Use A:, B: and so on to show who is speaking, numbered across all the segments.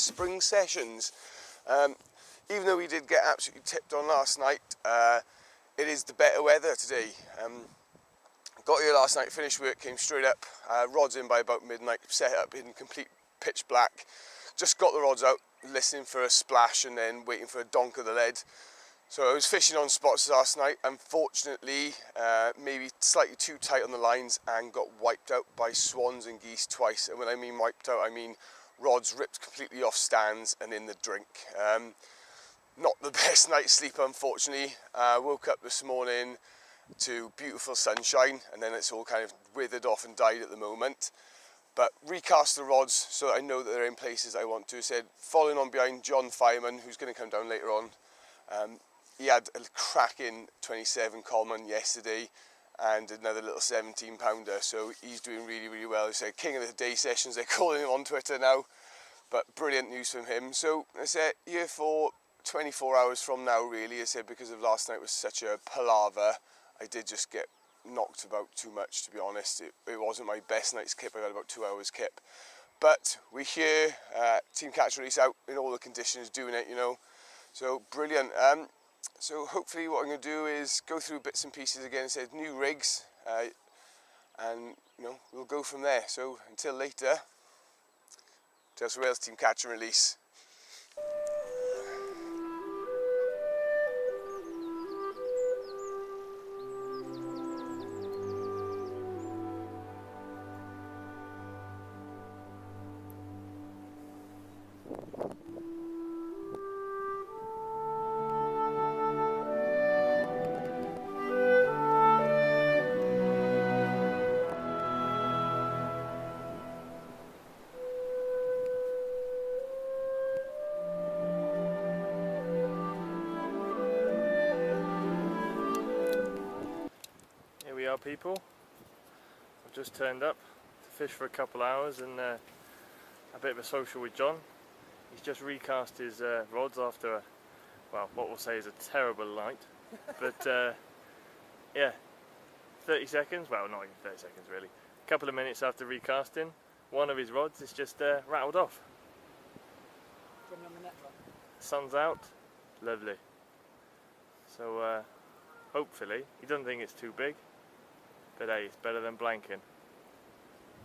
A: spring sessions. Even though we did get absolutely tipped on last night, it is the better weather today. Got here last night, finished work, came straight up, rods in by about midnight, set up in complete pitch black. Just got the rods out, listening for a splash and then waiting for a donk of the lead. So I was fishing on spots last night, unfortunately maybe slightly too tight on the lines and got wiped out by swans and geese twice. And when I mean wiped out, I mean rods ripped completely off stands and in the drink. Not the best night's sleep, unfortunately. Woke up this morning to beautiful sunshine and then it's all kind of withered off and died at the moment. But recast the rods so that I know that they're in places I want to. Said following on behind John Fireman, who's going to come down later on. He had a cracking 27 Coleman yesterday and another little 17 pounder, so he's doing really, really well. He said king of the day sessions, they're calling him on Twitter now, but brilliant news from him. So I said here for 24 hours from now really, I said because of last night was such a palaver, I did just get knocked about too much, to be honest. It wasn't my best night's kip, I got about 2 hours kip. But we're here, Team Catch Release out in all the conditions, doing it, you know. So brilliant. So hopefully what I'm going to do is go through bits and pieces again, said new rigs, and you know, we'll go from there. So until later, Telstra Wales Team Catch and Release.
B: People, I've just turned up to fish for a couple hours and a bit of a social with John. He's just recast his rods after well, what we'll say is a terrible night, but yeah, 30 seconds, well not even 30 seconds really, a couple of minutes after recasting, one of his rods is just rattled off. Sun's out, lovely. So hopefully, he doesn't think it's too big. But hey, it's better than blanking.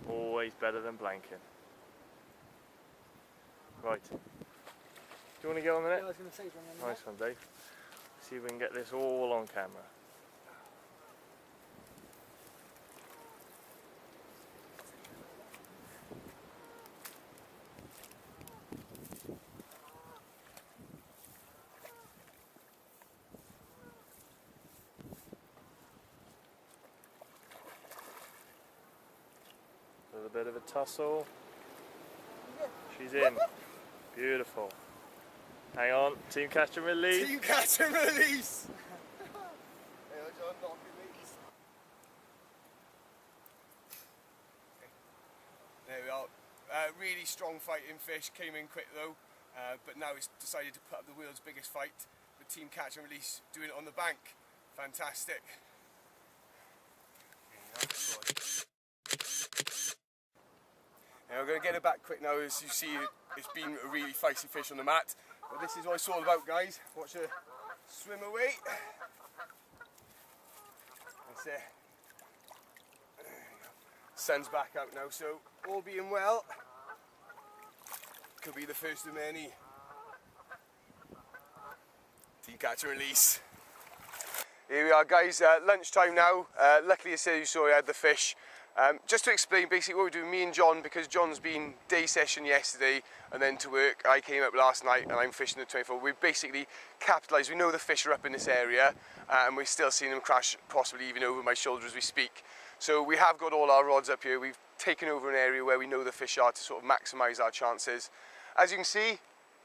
B: Always better than blanking. Right. Do you want to get on the net?
C: Yeah, I was going to say, do you want to
B: nice one, Dave. See if we can get this all on camera. A bit of a tussle. She's in. Beautiful. Hang on. Team Catch and Release.
A: Team Catch and Release. John, not release. There we are. Really strong fighting fish. Came in quick though, but now he's decided to put up the world's biggest fight with Team Catch and Release doing it on the bank. Fantastic. We're going to get it back quick now. As you see, it's been a really feisty fish on the mat. But this is what it's all about, guys. Watch her swim away. That's it. Sun's back out now, so all being well, could be the first of many. Team Catch and Release. Here we are, guys. Lunchtime now. Luckily, you saw I had the fish. Just to explain basically what we're doing, me and John, because John's been day session yesterday and then to work, I came up last night and I'm fishing the 24. We've basically capitalised, we know the fish are up in this area and we're still seeing them crash possibly even over my shoulder as we speak. So we have got all our rods up here, we've taken over an area where we know the fish are to sort of maximise our chances. As you can see,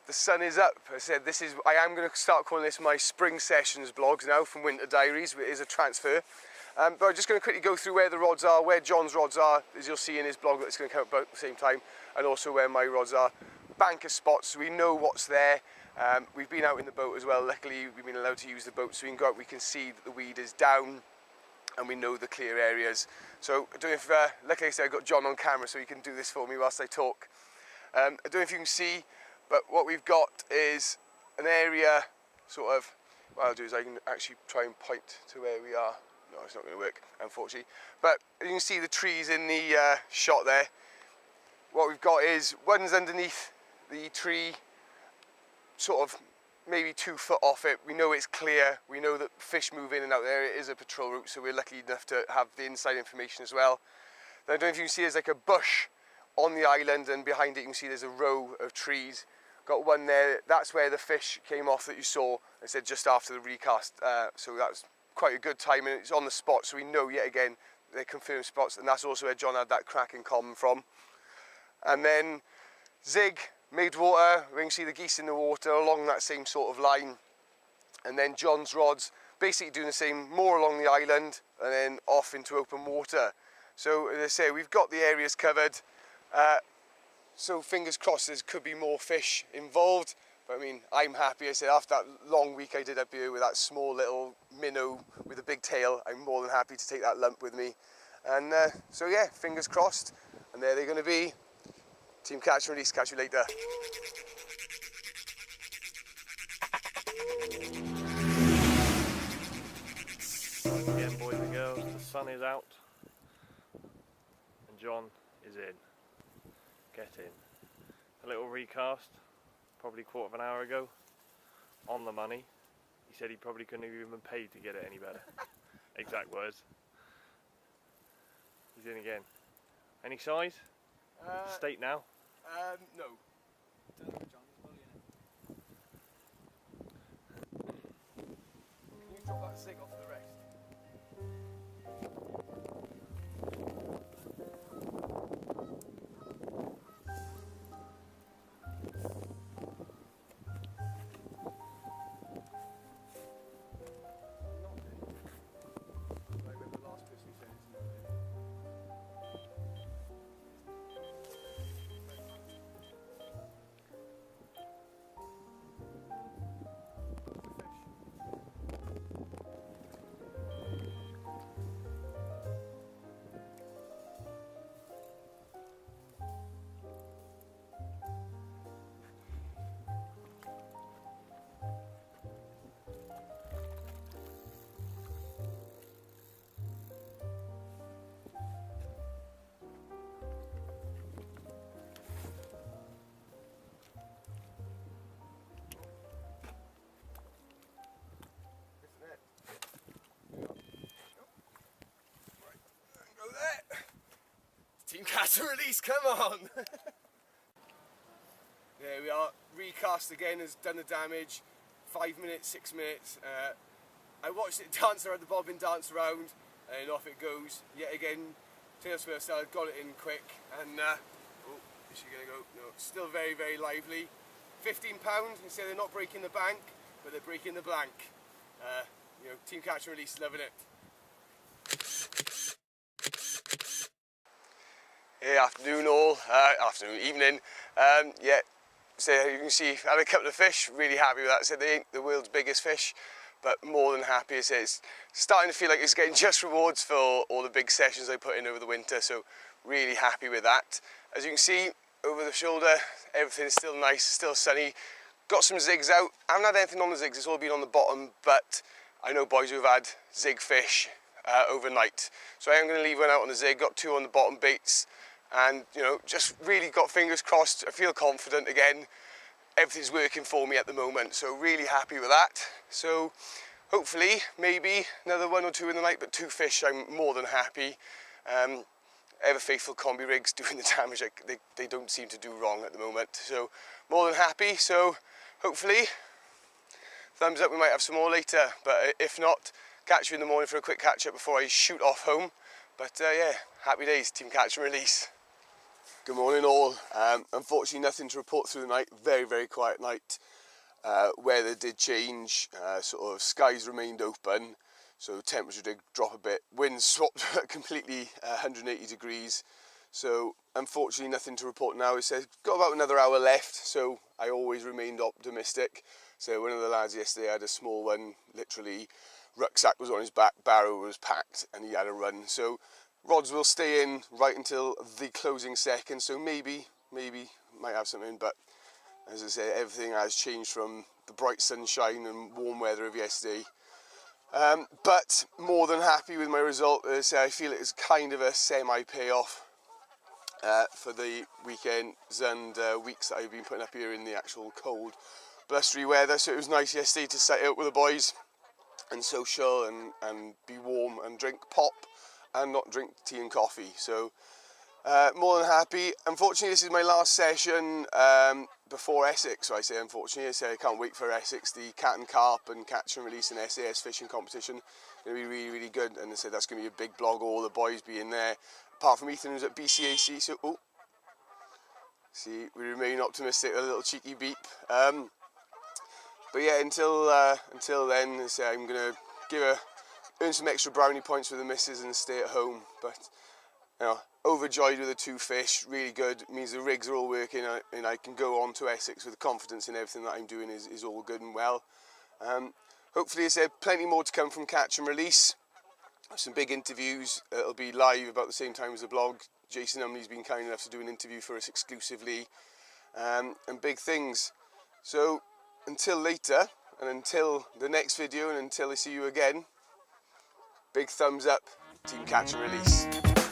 A: the sun is up. I said I am going to start calling this my spring sessions vlogs now from Winter Diaries. It is a transfer. But I'm just going to quickly go through where the rods are, where John's rods are, as you'll see in his blog that's going to come up about at the same time, and also where my rods are. Banker spots, so we know what's there. We've been out in the boat as well. Luckily, we've been allowed to use the boat, so we can go out, we can see that the weed is down, and we know the clear areas. So I don't know if, luckily I said I've got John on camera, so he can do this for me whilst I talk. I don't know if you can see, But what we've got is an area sort of, what I'll do is I can actually try and point to where we are. No, it's not going to work, unfortunately. But you can see the trees in the shot there. What we've got is one's underneath the tree, sort of maybe 2 foot off it. We know it's clear. We know that fish move in and out there. It is a patrol route, so we're lucky enough to have the inside information as well. Then I don't know if you can see there's like a bush on the island, and behind it you can see there's a row of trees. Got one there, that's where the fish came off that you saw, I said just after the recast, so that was quite a good time, and it's on the spot, so we know yet again they're confirmed spots, and that's also where John had that crack in common from. And then Zig made water, we can see the geese in the water along that same sort of line, and then John's rods basically doing the same, more along the island and then off into open water. So as I say, we've got the areas covered. So fingers crossed there could be more fish involved, but I mean, I'm happy. I said after that long week I did up here with that small little minnow with a big tail, I'm more than happy to take that lump with me. And so yeah, fingers crossed, and there they're going to be. Team Catch and Release, catch you later.
B: Again, boys and girls, the sun is out and John is in. Get in. A little recast, probably quarter of an hour ago, on the money. He said he probably couldn't have even paid to get it any better. Exact words. He's in again. Any size? State now?
A: No. Can you drop that zig off the rest? Team Catch and Release, come on! There we are, recast again has done the damage, 5 minutes, 6 minutes. I watched it dance around the bobbin, dance around, and off it goes. Yet again, Taylor Swift style, got it in quick, and oh, is she gonna go? No, still very, very lively. £15, you say they're not breaking the bank, but they're breaking the blank. You know, Team Catch and Release, loving it. Hey, afternoon all, evening. Yeah, so you can see I had a couple of fish, really happy with that. So they ain't the world's biggest fish, but more than happy. It's starting to feel like it's getting just rewards for all the big sessions I put in over the winter, so really happy with that. As you can see, over the shoulder, everything is still nice, still sunny. Got some zigs out. I haven't had anything on the zigs, it's all been on the bottom, but I know boys who've had zig fish overnight. So I am going to leave one out on the zig, got 2 on the bottom baits. And, you know, just really got fingers crossed. I feel confident again. Everything's working for me at the moment, so really happy with that. So hopefully, maybe another 1 or 2 in the night, but 2 fish, I'm more than happy. Ever faithful combi rigs doing the damage, they don't seem to do wrong at the moment. So more than happy, so hopefully, thumbs up, we might have some more later. But if not, catch you in the morning for a quick catch up before I shoot off home. But yeah, happy days, Team Catch and Release. Good morning all. Unfortunately nothing to report through the night, very, very quiet night. Weather did change, sort of skies remained open, so temperature did drop a bit. Winds swapped completely 180 degrees, so unfortunately nothing to report now. It says got about another hour left, so I always remained optimistic. So one of the lads yesterday had a small one, literally rucksack was on his back, barrow was packed, and he had a run. So rods will stay in right until the closing second, so maybe might have something, but As I say, everything has changed from the bright sunshine and warm weather of yesterday. But more than happy with my result. As I say, I feel it was kind of a semi-payoff for the weekends and weeks that I've been putting up here in the actual cold, blustery weather. So it was nice yesterday to sit out with the boys and social and be warm and drink pop and not drink tea and coffee. So more than happy. Unfortunately, this is my last session before Essex. So I say unfortunately, I say I can't wait for Essex. The cat and carp and catch and release and SAS fishing competition going to be really, really good. And I say that's going to be a big blog, all the boys being there. Apart from Ethan, who's at BCAC. So, oh, see, we remain optimistic. A little cheeky beep. But yeah, until then, I say I'm going to earn some extra brownie points with the missus and stay at home. But you know, overjoyed with the 2 fish, really good. It means the rigs are all working and I can go on to Essex with confidence in everything that I'm doing is all good and well. Hopefully, I said plenty more to come from Catch and Release. Some big interviews. It'll be live about the same time as the blog. Jason Umley's been kind enough to do an interview for us exclusively, and big things. So until later, and until the next video, and until I see you again, big thumbs up, Team Catch and Release.